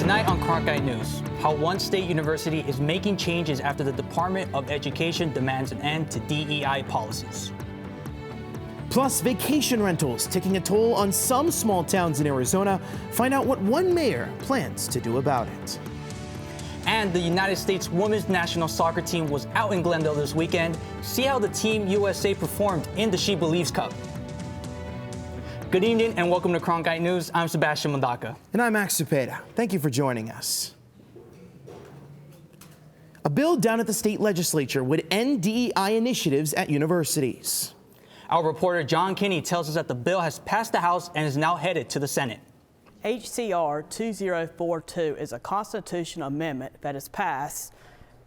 Tonight on Cronkite News, how one state university is making changes after the Department of Education demands an end to DEI policies. Plus, vacation rentals taking a toll on some small towns in Arizona. Find out what one mayor plans to do about it. And the United States women's national soccer team was out in Glendale this weekend. See how the Team USA performed in the She Believes Cup. Good evening and welcome to Cronkite News. I'm Sebastian Mandaka. And I'm Max Cepeda. Thank you for joining us. A bill down at the state legislature would end DEI initiatives at universities. Our reporter John Kinney tells us that the bill has passed the House and is now headed to the Senate. HCR 2042 is a constitutional amendment that is passed,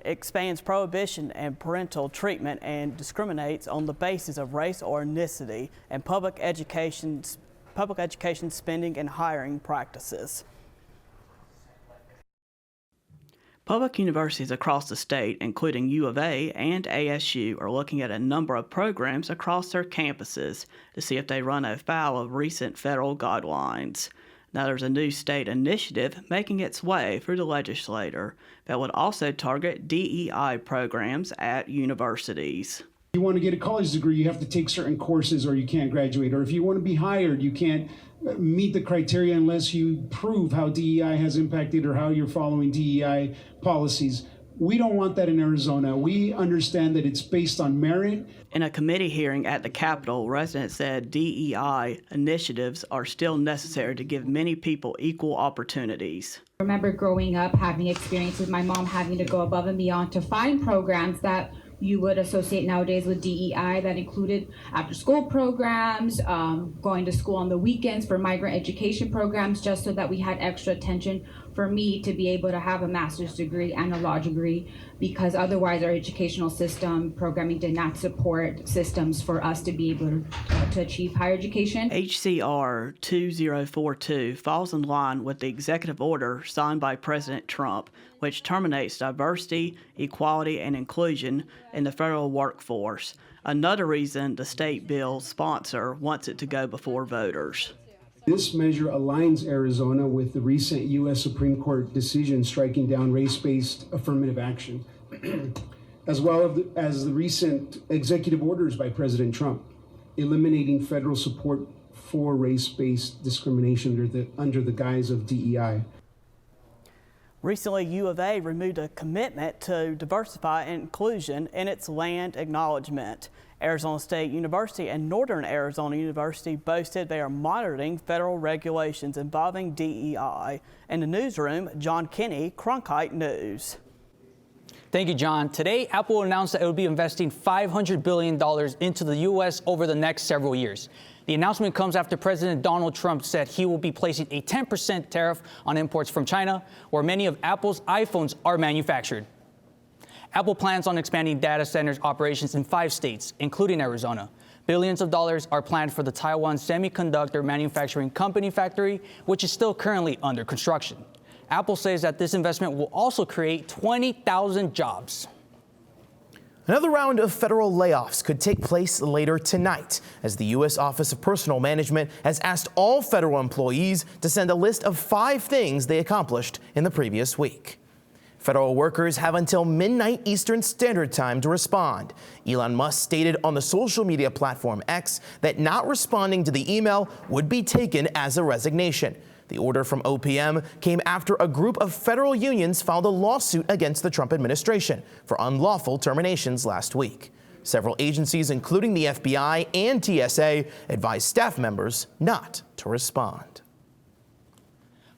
expands prohibition and parental treatment, and discriminates on the basis of race or ethnicity and public education spending and hiring practices. Public universities across the state, including U of A and ASU, are looking at a number of programs across their campuses to see if they run afoul of recent federal guidelines. Now there's a new state initiative making its way through the legislature that would also target DEI programs at universities. If you want to get a college degree, you have to take certain courses or you can't graduate. Or if you want to be hired, you can't meet the criteria unless you prove how DEI has impacted or how you're following DEI policies. We don't want that in Arizona. We understand that it's based on merit. In a committee hearing at the Capitol, residents said DEI initiatives are still necessary to give many people equal opportunities. I remember growing up, having experience with my mom having to go above and beyond to find programs that you would associate nowadays with DEI that included after-school programs, going to school on the weekends for migrant education programs, just so that we had extra attention for me to be able to have a master's degree and a law degree, because otherwise our educational system programming did not support systems for us to be able to achieve higher education. HCR 2042 falls in line with the executive order signed by President Trump, which terminates diversity, equality, and inclusion in the federal workforce. Another reason the state bill sponsor wants it to go before voters. This measure aligns Arizona with the recent U.S. Supreme Court decision striking down race-based affirmative action, as well as the recent executive orders by President Trump, eliminating federal support for race-based discrimination under the guise of DEI. Recently, U of A removed a commitment to diversify and inclusion in its land acknowledgement. Arizona State University and Northern Arizona University both said they are monitoring federal regulations involving DEI. In the newsroom, John Kinney, Cronkite News. Thank you, John. Today, Apple announced that it will be investing $500 billion into the U.S. over the next several years. The announcement comes after President Donald Trump said he will be placing a 10% tariff on imports from China, where many of Apple's iPhones are manufactured. Apple plans on expanding data centers operations in 5 states, including Arizona. Billions of dollars are planned for the Taiwan Semiconductor Manufacturing Company factory, which is still currently under construction. Apple says that this investment will also create 20,000 jobs. Another round of federal layoffs could take place later tonight, as the U.S. Office of Personnel Management has asked all federal employees to send a list of 5 things they accomplished in the previous week. Federal workers have until midnight Eastern Standard Time to respond. Elon Musk stated on the social media platform X that not responding to the email would be taken as a resignation. The order from OPM came after a group of federal unions filed a lawsuit against the Trump administration for unlawful terminations last week. Several agencies, including the FBI and TSA, advised staff members not to respond.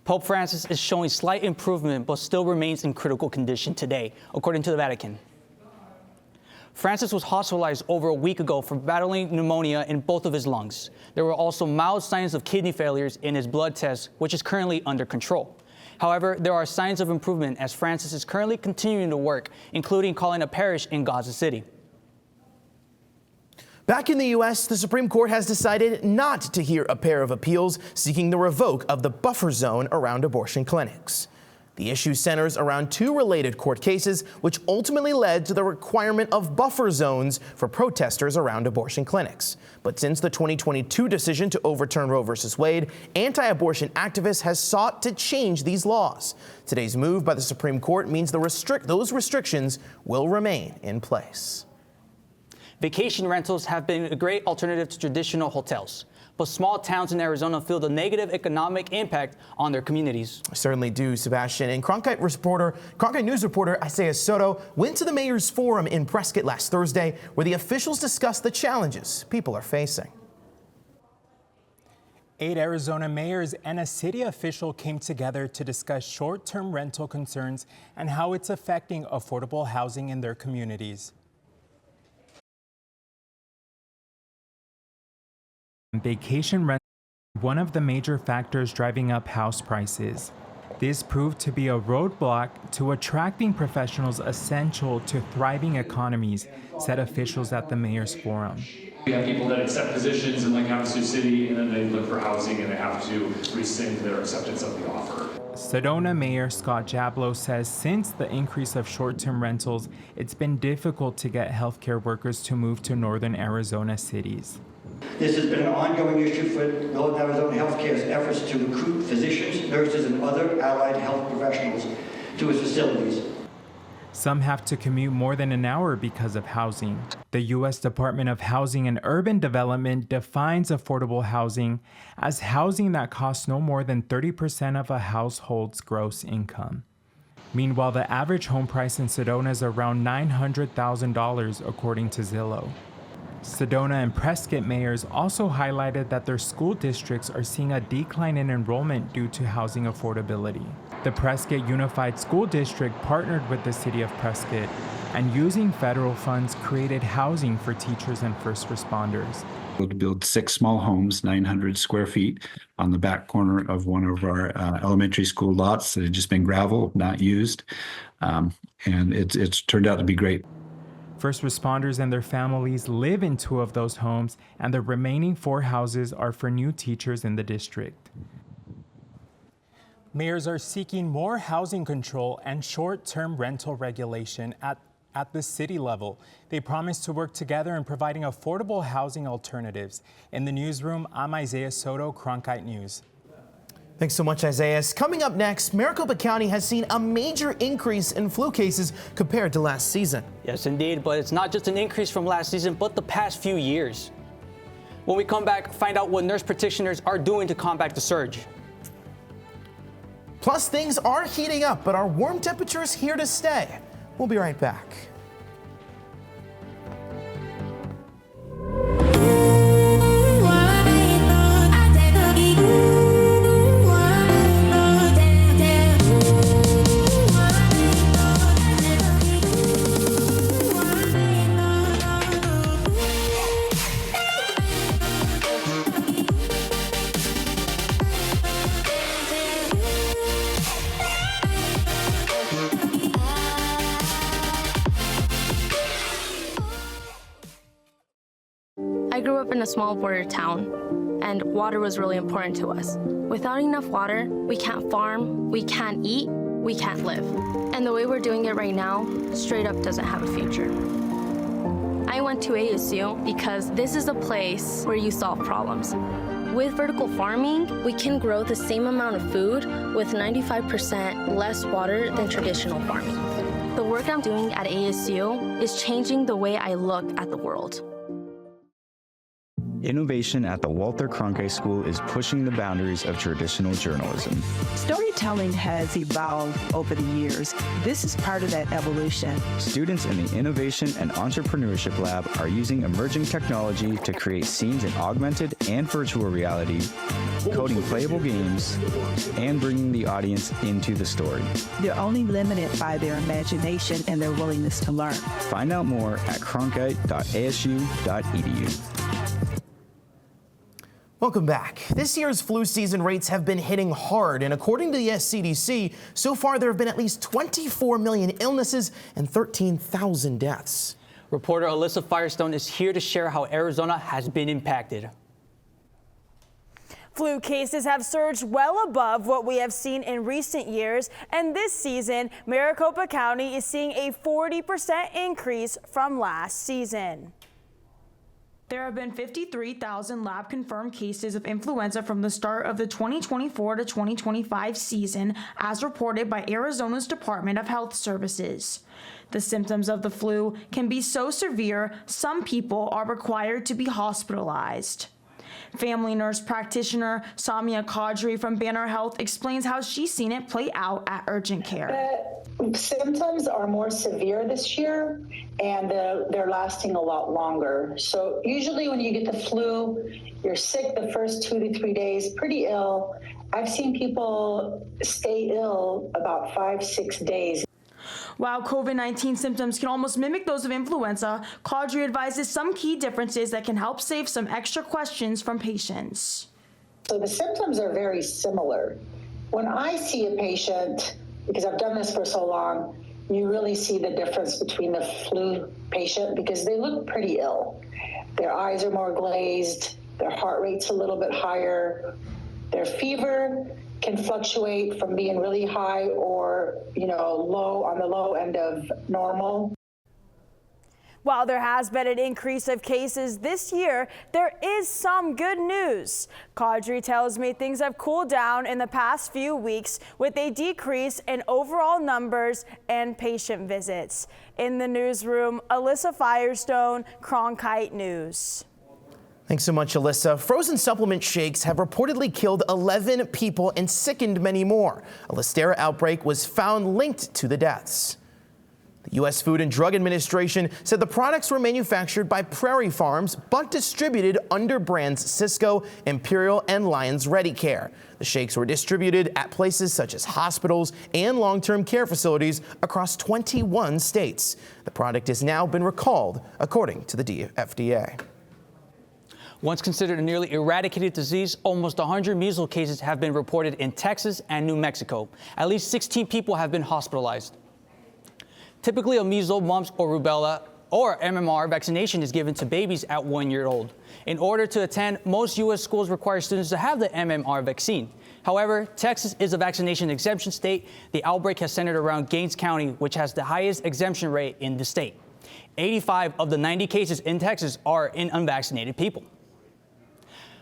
Pope Francis is showing slight improvement but still remains in critical condition today, according to the Vatican. Francis was hospitalized over a week ago for battling pneumonia in both of his lungs. There were also mild signs of kidney failures in his blood test, which is currently under control. However, there are signs of improvement as Francis is currently continuing to work, including calling a parish in Gaza City. Back in the U.S., the Supreme Court has decided not to hear a pair of appeals seeking the revoke of the buffer zone around abortion clinics. The issue centers around two related court cases, which ultimately led to the requirement of buffer zones for protesters around abortion clinics. But since the 2022 decision to overturn Roe v. Wade, anti-abortion activists have sought to change these laws. Today's move by the Supreme Court means those restrictions will remain in place. Vacation rentals have been a great alternative to traditional hotels, but small towns in Arizona feel the negative economic impact on their communities. I certainly do, Sebastian. And Cronkite News reporter Isaiah Soto went to the mayor's forum in Prescott last Thursday, where the officials discussed the challenges people are facing. 8 Arizona mayors and a city official came together to discuss short-term rental concerns and how it's affecting affordable housing in their communities. Vacation rent is one of the major factors driving up house prices. This proved to be a roadblock to attracting professionals essential to thriving economies, said officials at the mayor's forum. We have people that accept positions in Lake Havasu City, and then they look for housing and they have to rescind their acceptance of the offer. Sedona Mayor Scott Jablow says since the increase of short-term rentals, it's been difficult to get healthcare workers to move to northern Arizona cities. This has been an ongoing issue for Northern Arizona Healthcare's efforts to recruit physicians, nurses, and other allied health professionals to its facilities. Some have to commute more than an hour because of housing. The U.S. Department of Housing and Urban Development defines affordable housing as housing that costs no more than 30% of a household's gross income. Meanwhile, the average home price in Sedona is around $900,000, according to Zillow. Sedona and Prescott mayors also highlighted that their school districts are seeing a decline in enrollment due to housing affordability. The Prescott Unified School District partnered with the city of Prescott and, using federal funds, created housing for teachers and first responders. We'll build 6 small homes, 900 square feet, on the back corner of one of our elementary school lots that had just been gravel, not used, and it's turned out to be great. First responders and their families live in 2 of those homes, and the remaining 4 houses are for new teachers in the district. Mayors are seeking more housing control and short-term rental regulation at the city level. They promise to work together in providing affordable housing alternatives. In the newsroom, I'm Isaiah Soto, Cronkite News. Thanks so much, Isaiah. Coming up next, Maricopa County has seen a major increase in flu cases compared to last season. Yes, indeed, but it's not just an increase from last season, but the past few years. When we come back, find out what nurse practitioners are doing to combat the surge. Plus, things are heating up, but are warm temperatures here to stay? We'll be right back. I grew up in a small border town, and water was really important to us. Without enough water, we can't farm, we can't eat, we can't live. And the way we're doing it right now, straight up doesn't have a future. I went to ASU because this is a place where you solve problems. With vertical farming, we can grow the same amount of food with 95% less water than traditional farming. The work I'm doing at ASU is changing the way I look at the world. Innovation at the Walter Cronkite School is pushing the boundaries of traditional journalism. Storytelling has evolved over the years. This is part of that evolution. Students in the Innovation and Entrepreneurship Lab are using emerging technology to create scenes in augmented and virtual reality, coding playable games, and bringing the audience into the story. They're only limited by their imagination and their willingness to learn. Find out more at cronkite.asu.edu. Welcome back. This year's flu season rates have been hitting hard, and according to the CDC, so far there have been at least 24 million illnesses and 13,000 deaths. Reporter Alyssa Firestone is here to share how Arizona has been impacted. Flu cases have surged well above what we have seen in recent years, and this season, Maricopa County is seeing a 40% increase from last season. There have been 53,000 lab-confirmed cases of influenza from the start of the 2024 to 2025 season, as reported by Arizona's Department of Health Services. The symptoms of the flu can be so severe, some people are required to be hospitalized. Family nurse practitioner Samia Kadri from Banner Health explains how she's seen it play out at urgent care. The symptoms are more severe this year, and they're lasting a lot longer. So usually when you get the flu, you're sick the first 2 to 3 days, pretty ill. I've seen people stay ill about 5-6 days. While COVID-19 symptoms can almost mimic those of influenza, Kadri advises some key differences that can help save some extra questions from patients. So the symptoms are very similar. When I see a patient, because I've done this for so long, you really see the difference between the flu patient because they look pretty ill. Their eyes are more glazed, their heart rate's a little bit higher, their fever can fluctuate from being really high or, low on the low end of normal. While there has been an increase of cases this year, there is some good news. Kadri tells me things have cooled down in the past few weeks with a decrease in overall numbers and patient visits. In the newsroom, Alyssa Firestone, Cronkite News. Thanks so much, Alyssa. Frozen supplement shakes have reportedly killed 11 people and sickened many more. A Listeria outbreak was found linked to the deaths. The U.S. Food and Drug Administration said the products were manufactured by Prairie Farms but distributed under brands Cisco, Imperial, and Lions Ready Care. The shakes were distributed at places such as hospitals and long-term care facilities across 21 states. The product has now been recalled, according to the FDA. Once considered a nearly eradicated disease, almost 100 measles cases have been reported in Texas and New Mexico. At least 16 people have been hospitalized. Typically, a measles, mumps, or rubella or MMR vaccination is given to babies at 1 year old. In order to attend, most U.S. schools require students to have the MMR vaccine. However, Texas is a vaccination exemption state. The outbreak has centered around Gaines County, which has the highest exemption rate in the state. 85 of the 90 cases in Texas are in unvaccinated people.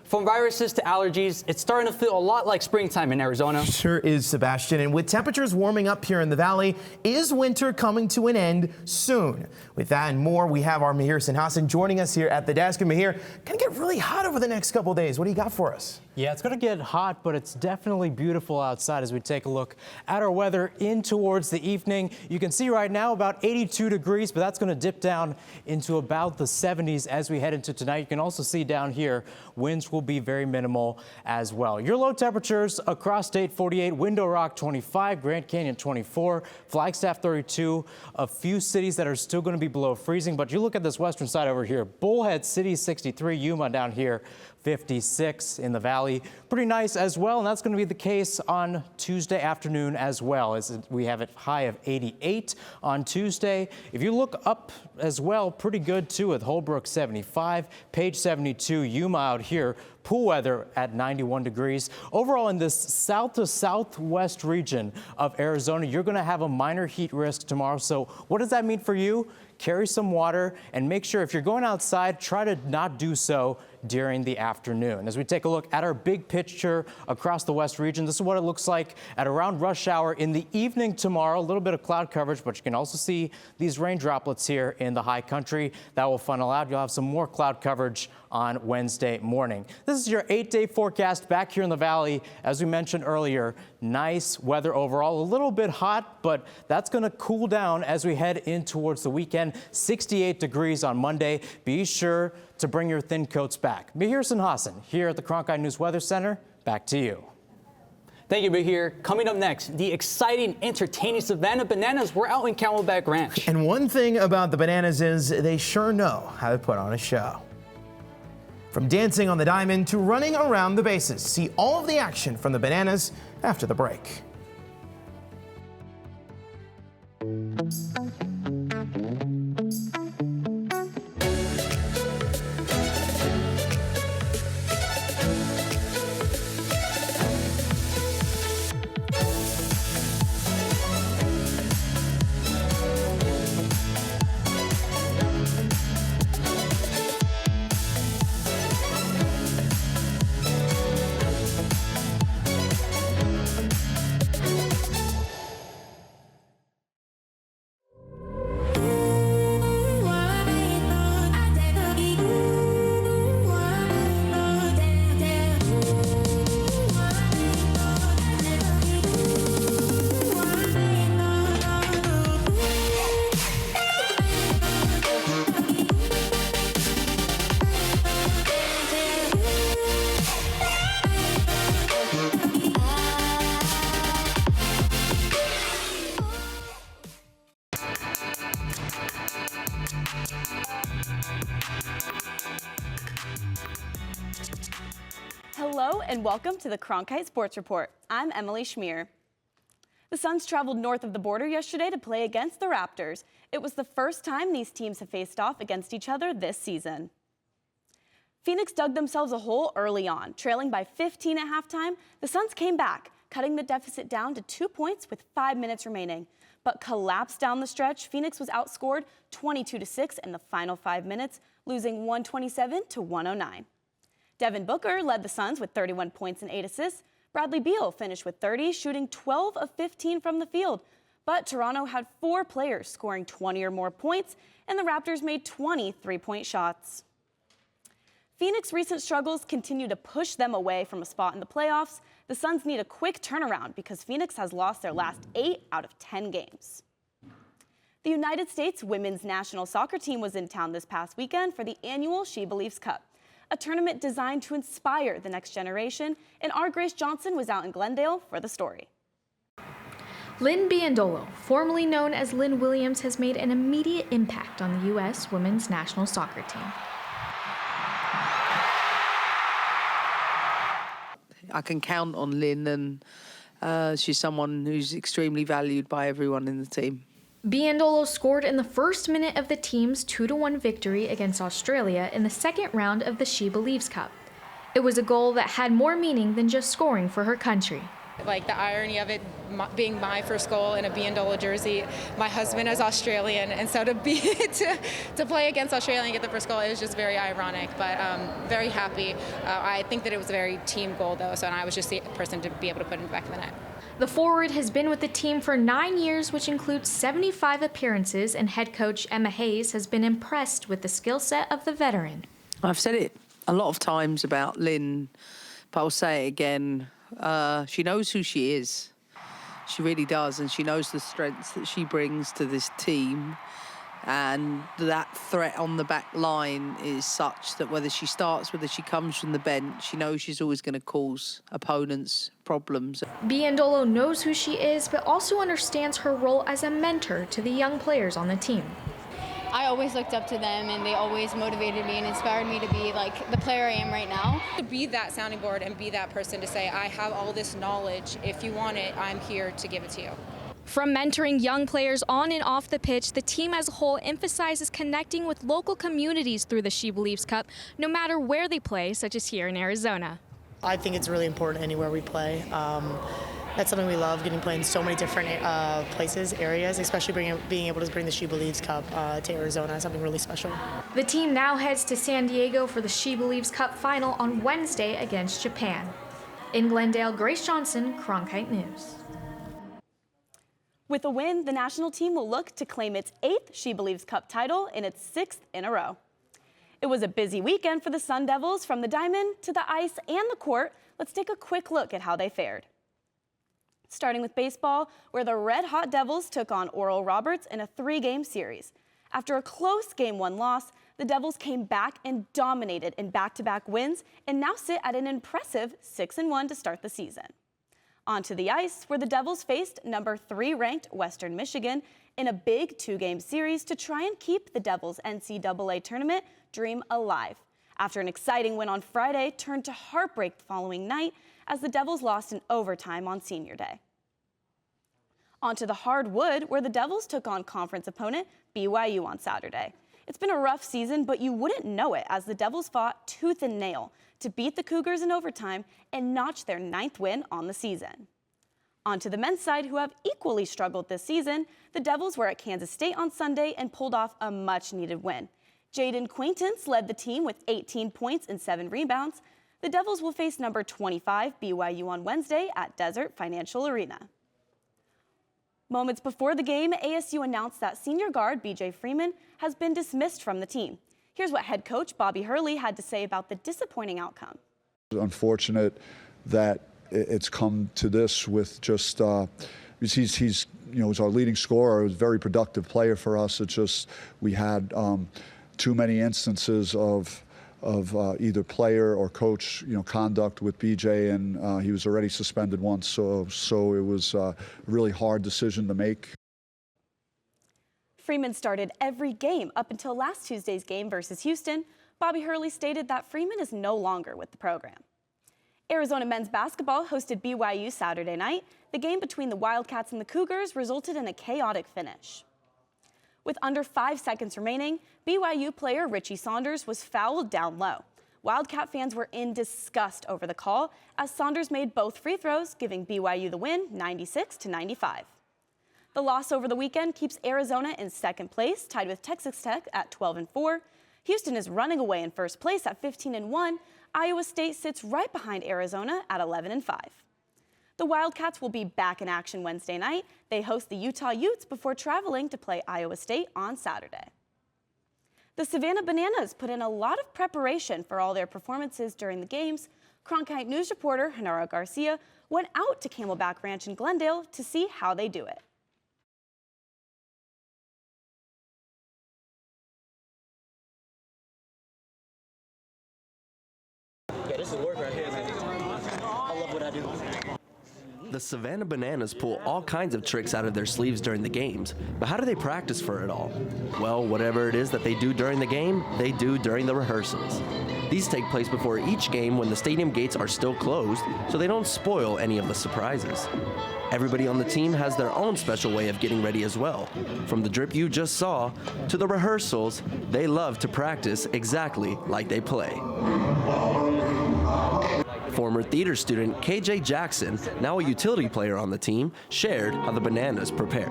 From viruses to allergies, it's starting to feel a lot like springtime in Arizona. Sure is, Sebastian. And with temperatures warming up here in the valley, is winter coming to an end soon? With that and more, we have our Mahir Sinhasan joining us here at the desk. And Mahir, going to get really hot over the next couple of days. What do you got for us? Yeah, it's going to get hot, but it's definitely beautiful outside as we take a look at our weather in towards the evening. You can see right now about 82 degrees, but that's going to dip down into about the 70s as we head into tonight. You can also see down here, winds will be very minimal as well. Your low temperatures across state: 48, Window Rock 25, Grand Canyon 24, Flagstaff 32, a few cities that are still going to be below freezing. But you look at this western side over here, Bullhead City 63, Yuma down here 56 in the valley. Pretty nice as well, and that's going to be the case on Tuesday afternoon as well, as we have a high of 88 on Tuesday. If you look up as well, pretty good too, with Holbrook 75, Page 72, Yuma out here. Pool weather at 91 degrees. Overall, in this south to southwest region of Arizona, you're going to have a minor heat risk tomorrow. So what does that mean for you? Carry some water and make sure if you're going outside, try to not do so during the afternoon. As we take a look at our big picture across the west region, this is what it looks like at around rush hour in the evening tomorrow. A little bit of cloud coverage, but you can also see these rain droplets here in the high country. That will funnel out. You'll have some more cloud coverage on Wednesday morning. This is your 8-day forecast back here in the valley. As we mentioned earlier, nice weather overall. A little bit hot, but that's going to cool down as we head in towards the weekend. 68 degrees on Monday. Be sure to bring your thin coats back. Mahir Sinhasan here at the Cronkite News Weather Center. Back to you. Thank you, Mahir. Coming up next, the exciting, entertaining Savannah Bananas. We're out in Camelback Ranch. And one thing about the Bananas is they sure know how to put on a show. From dancing on the diamond to running around the bases. See all of the action from the Bananas after the break. and welcome to the Cronkite Sports Report. I'm Emily Schmier. The Suns traveled north of the border yesterday to play against the Raptors. It was the first time these teams have faced off against each other this season. Phoenix dug themselves a hole early on. Trailing by 15 at halftime, the Suns came back, cutting the deficit down to 2 points with 5 minutes remaining. But collapsed down the stretch, Phoenix was outscored 22-6 in the final 5 minutes, losing 127-109. Devin Booker led the Suns with 31 points and 8 assists. Bradley Beal finished with 30, shooting 12 of 15 from the field. But Toronto had 4 players scoring 20 or more points, and the Raptors made 20 three-point shots. Phoenix's recent struggles continue to push them away from a spot in the playoffs. The Suns need a quick turnaround because Phoenix has lost their last 8 out of 10 games. The United States women's national soccer team was in town this past weekend for the annual She Believes Cup, a tournament designed to inspire the next generation, and our Grace Johnson was out in Glendale for the story. Lynn Biandolo, formerly known as Lynn Williams, has made an immediate impact on the U.S. women's national soccer team. I can count on Lynn, and she's someone who's extremely valued by everyone in the team. Biandolo scored in the first minute of the team's 2-1 victory against Australia in the second round of the She Believes Cup. It was a goal that had more meaning than just scoring for her country. Like the irony of it being my first goal in a Biandolo jersey. My husband is Australian, and so to play against Australia and get the first goal, it was just very ironic, but very happy. I think that it was a very team goal though, so I was just the person to be able to put it in the back of the net. The forward has been with the team for 9 years, which includes 75 appearances, and head coach Emma Hayes has been impressed with the skill set of the veteran. I've said it a lot of times about Lynn, but I'll say it again. She knows who she is. She really does, and she knows the strengths that she brings to this team. And that threat on the back line is such that whether she starts, whether she comes from the bench, she knows she's always going to cause opponents problems. Biandolo knows who she is, but also understands her role as a mentor to the young players on the team. I always looked up to them, and they always motivated me and inspired me to be like the player I am right now. To be that sounding board and be that person to say, I have all this knowledge. If you want it, I'm here to give it to you. From mentoring young players on and off the pitch, the team as a whole emphasizes connecting with local communities through the She Believes Cup, no matter where they play, such as here in Arizona. I think it's really important anywhere we play. That's something we love, getting to play in so many different places, areas, especially being able to bring the She Believes Cup to Arizona, something really special. The team now heads to San Diego for the She Believes Cup final on Wednesday against Japan. In Glendale, Grace Johnson, Cronkite News. With a win, the national team will look to claim its 8th She Believes Cup title and its 6th in a row. It was a busy weekend for the Sun Devils, from the diamond to the ice and the court. Let's take a quick look at how they fared. Starting with baseball, where the Red Hot Devils took on Oral Roberts in a 3-game series. After a close Game 1 loss, the Devils came back and dominated in back-to-back wins and now sit at an impressive 6-1 to start the season. Onto the ice, where the Devils faced number 3 ranked Western Michigan in a big 2-game series to try and keep the Devils' NCAA tournament dream alive. After an exciting win on Friday turned to heartbreak the following night as the Devils lost in overtime on Senior Day. Onto the hardwood, where the Devils took on conference opponent BYU on Saturday. It's been a rough season, but you wouldn't know it as the Devils fought tooth and nail to beat the Cougars in overtime and notch their 9th win on the season. Onto the men's side, who have equally struggled this season, the Devils were at Kansas State on Sunday and pulled off a much-needed win. Jaden Quaintance led the team with 18 points and 7 rebounds. The Devils will face number 25 BYU on Wednesday at Desert Financial Arena. Moments before the game, ASU announced that senior guard BJ Freeman has been dismissed from the team. Here's what head coach Bobby Hurley had to say about the disappointing outcome. Unfortunate that it's come to this with just he's our leading scorer, a very productive player for us. It's just we had too many instances of either player or coach conduct with BJ, and he was already suspended once, so it was a really hard decision to make. Freeman started every game up until last Tuesday's game versus Houston. Bobby Hurley stated that Freeman is no longer with the program. Arizona men's basketball hosted BYU Saturday night. The game between the Wildcats and the Cougars resulted in a chaotic finish. With under 5 seconds remaining, BYU player Richie Saunders was fouled down low. Wildcat fans were in disgust over the call as Saunders made both free throws, giving BYU the win 96-95. The loss over the weekend keeps Arizona in second place, tied with Texas Tech at 12-4. Houston is running away in first place at 15-1. Iowa State sits right behind Arizona at 11-5. The Wildcats will be back in action Wednesday night. They host the Utah Utes before traveling to play Iowa State on Saturday. The Savannah Bananas put in a lot of preparation for all their performances during the games. Cronkite News reporter Genaro Garcia went out to Camelback Ranch in Glendale to see how they do it. Yeah, this is work right here, man. I love what I do. The Savannah Bananas pull all kinds of tricks out of their sleeves during the games, but how do they practice for it all? Well, whatever it is that they do during the game, they do during the rehearsals. These take place before each game when the stadium gates are still closed, so they don't spoil any of the surprises. Everybody on the team has their own special way of getting ready as well. From the drip you just saw to the rehearsals, they love to practice exactly like they play. Former theater student KJ Jackson, now a utility player on the team, shared how the Bananas prepare.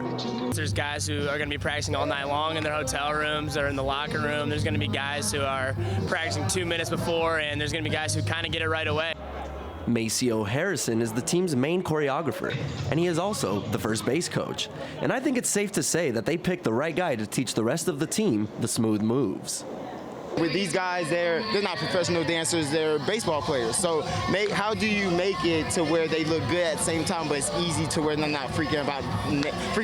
There's guys who are going to be practicing all night long in their hotel rooms or in the locker room. There's going to be guys who are practicing 2 minutes before, and there's going to be guys who kind of get it right away. Maceo Harrison is the team's main choreographer, and he is also the first base coach. And I think it's safe to say that they picked the right guy to teach the rest of the team the smooth moves. With these guys, they're not professional dancers, they're baseball players. So how do you make it to where they look good at the same time, but it's easy to where they're not freaking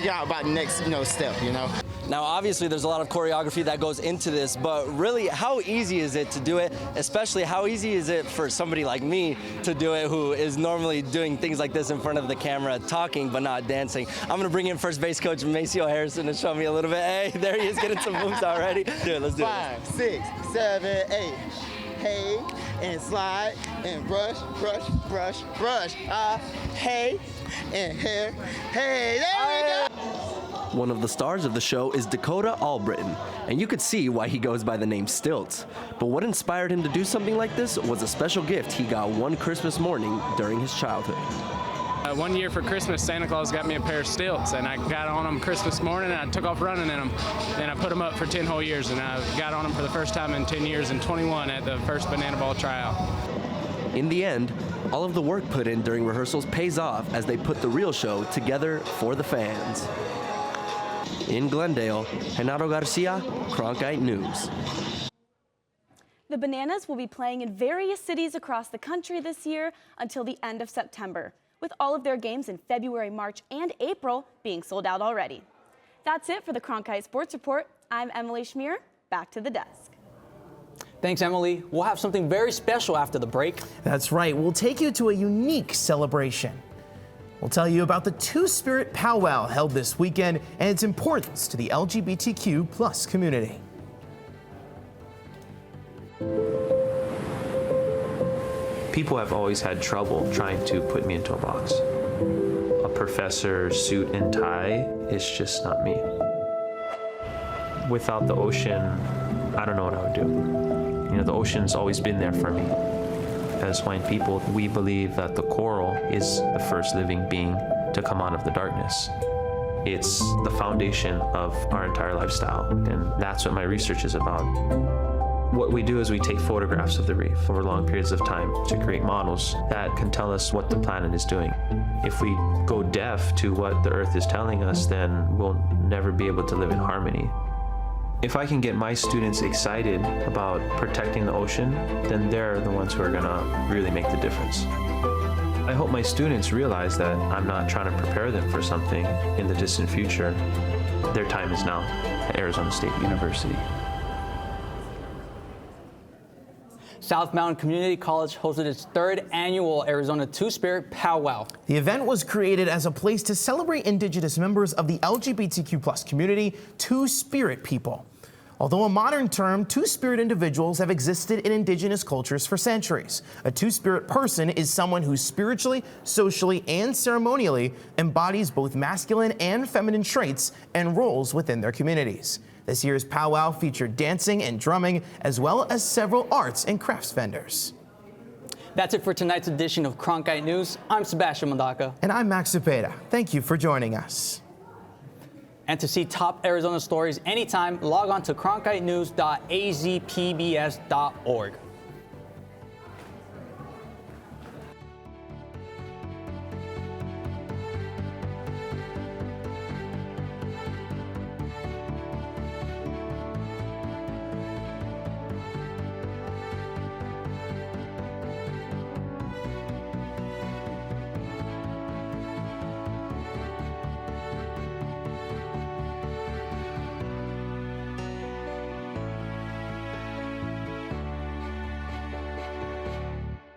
out about next step, you know? Now, obviously, there's a lot of choreography that goes into this, but really, how easy is it to do it? Especially, how easy is it for somebody like me to do it who is normally doing things like this in front of the camera, talking but not dancing? I'm going to bring in first base coach Maceo Harrison to show me a little bit. Hey, there he is getting some moves already. Let's do it. 5, 6, 7, 8. Hey, and slide, and brush, brush, brush, brush. Hey, and hair. Hey, there we go. One of the stars of the show is Dakota Albritton, and you could see why he goes by the name Stilts. But what inspired him to do something like this was a special gift he got one Christmas morning during his childhood. One year for Christmas, Santa Claus got me a pair of stilts, and I got on them Christmas morning, and I took off running in them. And I put them up for 10 whole years, and I got on them for the first time in 10 years in 21 at the first Banana Ball tryout. In the end, all of the work put in during rehearsals pays off as they put the real show together for the fans. In Glendale, Genaro Garcia, Cronkite News. The Bananas will be playing in various cities across the country this year until the end of September, with all of their games in February, March, and April being sold out already. That's it for the Cronkite Sports Report. I'm Emily Schmier. Back to the desk. Thanks, Emily. We'll have something very special after the break. That's right. We'll take you to a unique celebration. We'll tell you about the Two-Spirit Powwow held this weekend and its importance to the LGBTQ+ community. People have always had trouble trying to put me into a box. A professor, suit and tie is just not me. Without the ocean, I don't know what I would do. You know, the ocean's always been there for me. As Hawaiian people, we believe that the coral is the first living being to come out of the darkness. It's the foundation of our entire lifestyle, and that's what my research is about. What we do is we take photographs of the reef over long periods of time to create models that can tell us what the planet is doing. If we go deaf to what the Earth is telling us, then we'll never be able to live in harmony. If I can get my students excited about protecting the ocean, then they're the ones who are gonna really make the difference. I hope my students realize that I'm not trying to prepare them for something in the distant future. Their time is now at Arizona State University. South Mountain Community College hosted its third annual Arizona Two-Spirit Powwow. The event was created as a place to celebrate Indigenous members of the LGBTQ+ community, Two-Spirit people. Although a modern term, two-spirit individuals have existed in indigenous cultures for centuries. A two-spirit person is someone who spiritually, socially, and ceremonially embodies both masculine and feminine traits and roles within their communities. This year's powwow featured dancing and drumming, as well as several arts and crafts vendors. That's it for tonight's edition of Cronkite News. I'm Sebastian Mandaka. And I'm Max Cepeda. Thank you for joining us. And to see top Arizona stories anytime, log on to cronkitenews.azpbs.org.